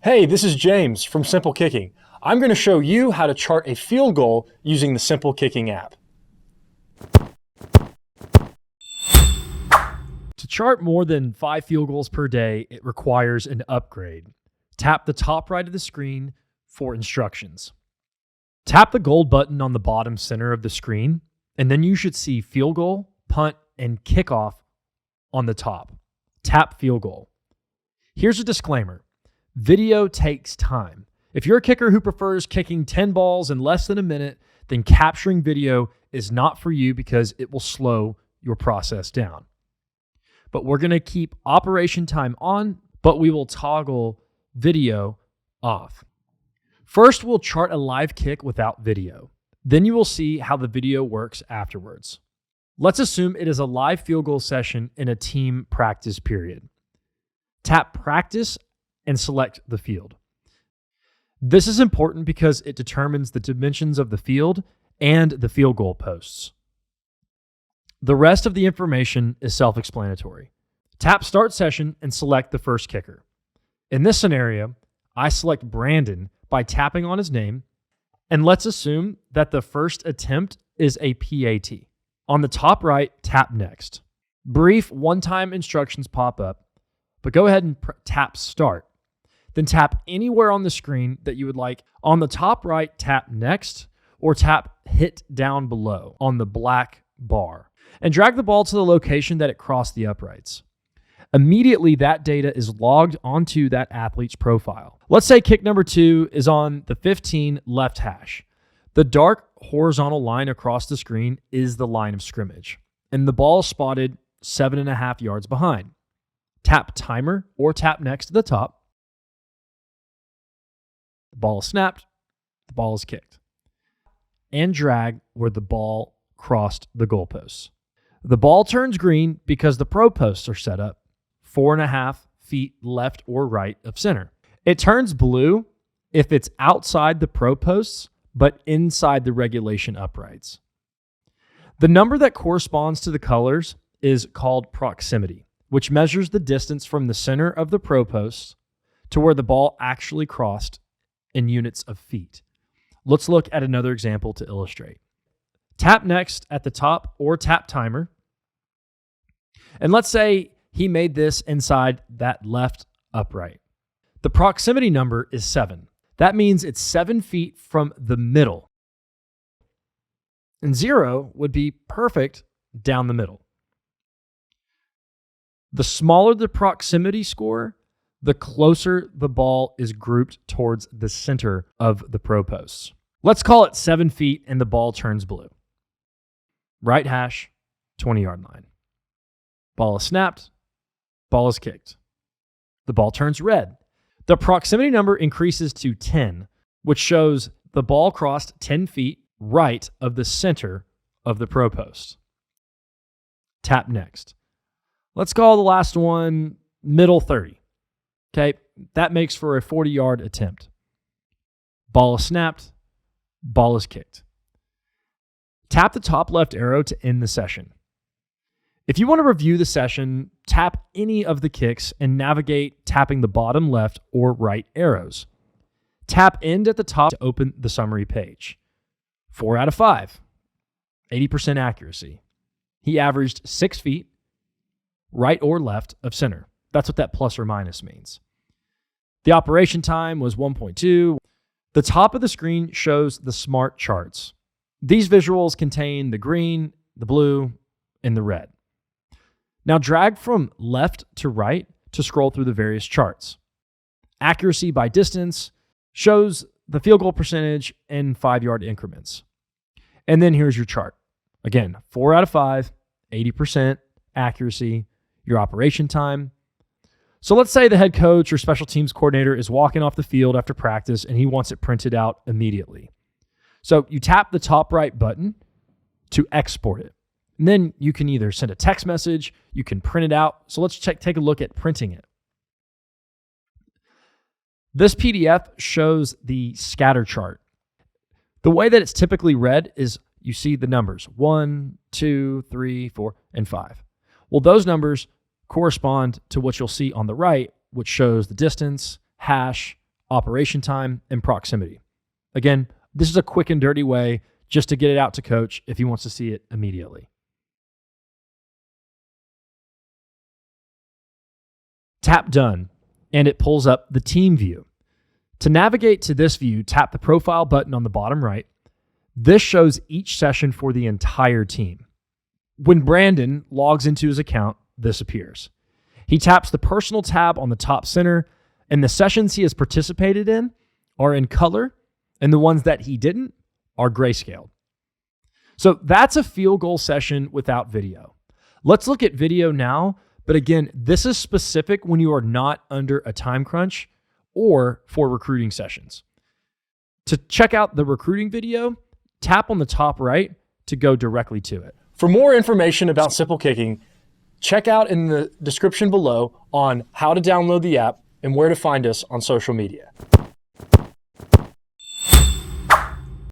Hey, this is James from Simple Kicking. I'm going to show you how to chart a field goal using the Simple Kicking app. To chart more than 5 field goals per day, it requires an upgrade. Tap the top right of the screen for instructions. Tap the gold button on the bottom center of the screen, and then you should see field goal, punt, and kickoff on the top. Tap field goal. Here's a disclaimer. Video takes time. If you're a kicker who prefers kicking 10 balls in less than a minute, then capturing video is not for you because it will slow your process down. But we're going to keep operation time on, but we will toggle video off. First, we'll chart a live kick without video. Then you will see how the video works afterwards. Let's assume it is a live field goal session in a team practice period. Tap practice and select the field. This is important because it determines the dimensions of the field and the field goal posts. The rest of the information is self-explanatory. Tap Start Session and select the first kicker. In this scenario, I select Brandon by tapping on his name, and let's assume that the first attempt is a PAT. On the top right, tap Next. Brief one-time instructions pop up, but go ahead and tap Start. Then tap anywhere on the screen that you would like. On the top right, tap Next, or tap Hit down below on the black bar, and drag the ball to the location that it crossed the uprights. Immediately, that data is logged onto that athlete's profile. Let's say kick number 2 is on the 15 left hash. The dark horizontal line across the screen is the line of scrimmage, and the ball is spotted 7.5 yards behind. Tap Timer or tap Next to the top. The ball is snapped, the ball is kicked, and drag where the ball crossed the goalposts. The ball turns green because the pro posts are set up 4.5 feet left or right of center. It turns blue if it's outside the pro posts, but inside the regulation uprights. The number that corresponds to the colors is called proximity, which measures the distance from the center of the pro posts to where the ball actually crossed in units of feet. Let's look at another example to illustrate. Tap Next at the top or tap Timer. And let's say he made this inside that left upright. The proximity number is 7. That means it's 7 feet from the middle. And 0 would be perfect down the middle. The smaller the proximity score, the closer the ball is grouped towards the center of the pro posts. Let's call it 7 feet and the ball turns blue. Right hash, 20-yard line. Ball is snapped, ball is kicked. The ball turns red. The proximity number increases to 10, which shows the ball crossed 10 feet right of the center of the pro post. Tap Next. Let's call the last one middle 30. Okay, that makes for a 40-yard attempt. Ball is snapped, ball is kicked. Tap the top left arrow to end the session. If you want to review the session, tap any of the kicks and navigate tapping the bottom left or right arrows. Tap End at the top to open the summary page. 4 out of 5, 80% accuracy. He averaged 6 feet, right or left of center. That's what that plus or minus means. The operation time was 1.2. The top of the screen shows the smart charts. These visuals contain the green, the blue, and the red. Now drag from left to right to scroll through the various charts. Accuracy by distance shows the field goal percentage in 5-yard increments. And then here's your chart. Again, 4 out of 5, 80% accuracy, your operation time. So let's say the head coach or special teams coordinator is walking off the field after practice and he wants it printed out immediately. So you tap the top right button to export it. And then you can either send a text message, you can print it out. So let's take a look at printing it. This PDF shows the scatter chart. The way that it's typically read is you see the numbers 1, 2, 3, 4, and 5. Well, those numbers correspond to what you'll see on the right, which shows the distance, hash, operation time, and proximity. Again, this is a quick and dirty way just to get it out to coach if he wants to see it immediately. Tap done, and it pulls up the team view. To navigate to this view, tap the profile button on the bottom right. This shows each session for the entire team. When Brandon logs into his account, this appears. He taps the personal tab on the top center, and the sessions he has participated in are in color, and the ones that he didn't are grayscaled. So that's a field goal session without video. Let's look at video now, but again, this is specific when you are not under a time crunch or for recruiting sessions. To check out the recruiting video, tap on the top right to go directly to it. For more information about Simple Kicking, check out in the description below on how to download the app and where to find us on social media.